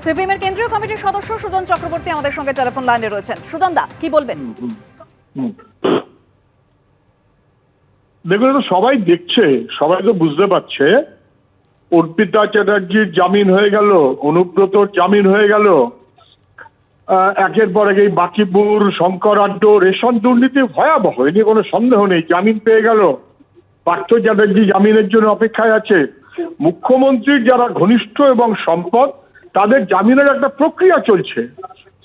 CPM এর কেন্দ্রীয় কমিটির সদস্য সুজন চক্রবর্তী আমাদের সঙ্গে টেলিফোন লাইনে রয়েছেন। সুজন দা, কি বলবেন? দেখুন, সবাই দেখছে, সবাই তো বুঝতে পারছে। অর্পিতা চ্যাটার্জির জামিন হয়ে গেল, অনুব্রতর জামিন হয়ে গেল, একের পর এক এই বাকিপুর, শঙ্কর আড্ড, রেশন দুর্নীতি ভয়াবহ, এ নিয়ে কোনো সন্দেহ নেই। জামিন পেয়ে গেল। পার্থ চ্যাটার্জি জামিনের জন্য অপেক্ষায় আছে। মুখ্যমন্ত্রীর যারা ঘনিষ্ঠ এবং সম্পদ, তাদের জামিনের একটা প্রক্রিয়া চলছে।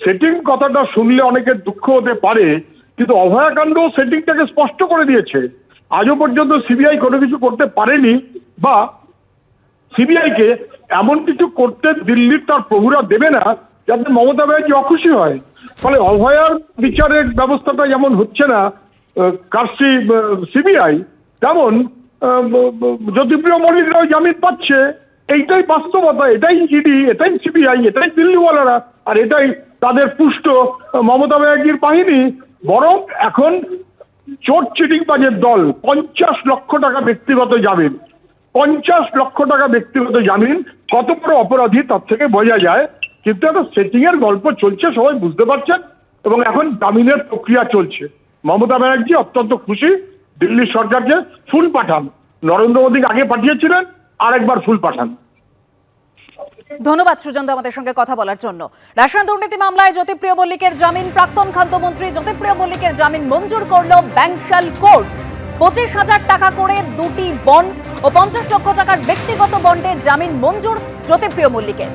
সেটিং কথাটা শুনলে অনেকের দুঃখ হতে পারে, কিন্তু অভয়াকাণ্ড সেটিংটাকে স্পষ্ট করে দিয়েছে। আজও পর্যন্ত সিবিআই কোনো কিছু করতে পারেনি, বা সিবিআই কে এমন কিছু করতে দিল্লির তার প্রভুরা দেবে না যাতে মমতা ব্যানার্জি অখুশি হয়। ফলে অভয়ার বিচারের ব্যবস্থাটা যেমন হচ্ছে না কারসি সিবিআই, তেমন জ্যোতিপ্রিয় মল্লিকরাও জামিন পাচ্ছে। এইটাই বাস্তবতা, এটাই ইডি, এটাই সিবিআই, এটাই দিল্লিওয়ালারা, আর এটাই তাদের পুষ্ট মমতা ব্যানার্জির বাহিনী। বরং এখন চোর চিটিংবাজের দল 50 লক্ষ টাকা ব্যক্তিগত জামিন, 50 লক্ষ টাকা ব্যক্তিগত জামিন কত বড় অপরাধী তার থেকে বোঝা যায়। কিন্তু একটা সেটিং এর গল্প চলছে, সবাই বুঝতে পারছেন, এবং এখন জামিনের প্রক্রিয়া চলছে। মমতা ব্যানার্জি অত্যন্ত খুশি। দিল্লি সরকারকে ফুল পাঠান, নরেন্দ্র মোদীকে আগে পাঠিয়েছিলেন, আরেকবার ফুল পাঠান। ধন্যবাদ সুজন দা আমাদের সঙ্গে কথা বলার জন্য। রেশন দুর্নীতি মামলায় জ্যোতিপ্রিয় মল্লিকের জামিন, প্রাক্তন খাদ্যমন্ত্রী জ্যোতিপ্রিয় মল্লিকের জামিন মঞ্জুর করল ব্যাংকশাল কোর্ট। 25,000 টাকা করে দুটি বন্ড ও 50 লক্ষ টাকার ব্যক্তিগত বন্ডে জামিন মঞ্জুর জ্যোতিপ্রিয় মল্লিকের।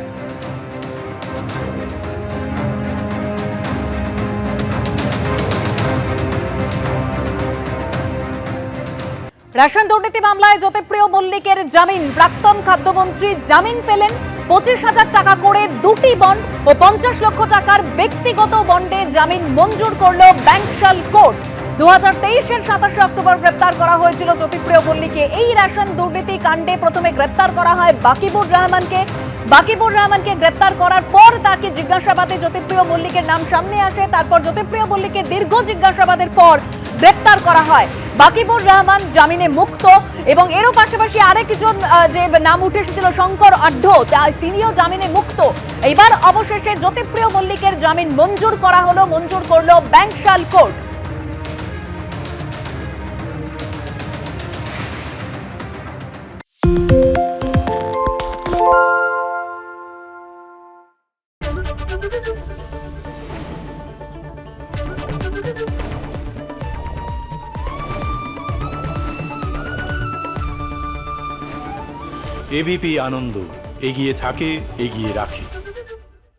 রেশন দুর্নীতি মামলায় জ্যোতিপ্রিয় মল্লিকের জামিন, প্রাক্তন খাদ্যমন্ত্রী জামিন পেলেন। 25,000 টাকা করে দুটি বন্ড ও 50 লক্ষ টাকার ব্যক্তিগত বন্ডে জামিন মঞ্জুর করল ব্যাংকশাল কোর্ট। 2023-এর 27 অক্টোবর গ্রেপ্তার করা হয়েছিল জ্যোতিপ্রিয় মল্লিককে। এই রেশন দুর্নীতি কাণ্ডে প্রথমে গ্রেপ্তার করা হয় বাকিবুর রহমানকে। বাকিবুর রহমানকে গ্রেপ্তার করার পর তাকে জিজ্ঞাসাবাদে জ্যোতিপ্রিয় মল্লিকের নাম সামনে আসে। তারপর জ্যোতিপ্রিয় মল্লিককে দীর্ঘ জিজ্ঞাসাবাদের পর গ্রেপ্তার করা হয়। বাকিবুর রহমান জামিনে মুক্ত, এবং এরও পাশাপাশি আরেকজন যে নাম উঠে এসেছিল শঙ্কর আড্ড, তিনিও জামিনে মুক্ত। এবার অবশেষে জ্যোতিপ্রিয় মল্লিকের জামিন মঞ্জুর করা হলো, মঞ্জুর করলো ব্যাংকশাল কোর্ট। এবিপি আনন্দ, এগিয়ে থাকে, এগিয়ে রাখে।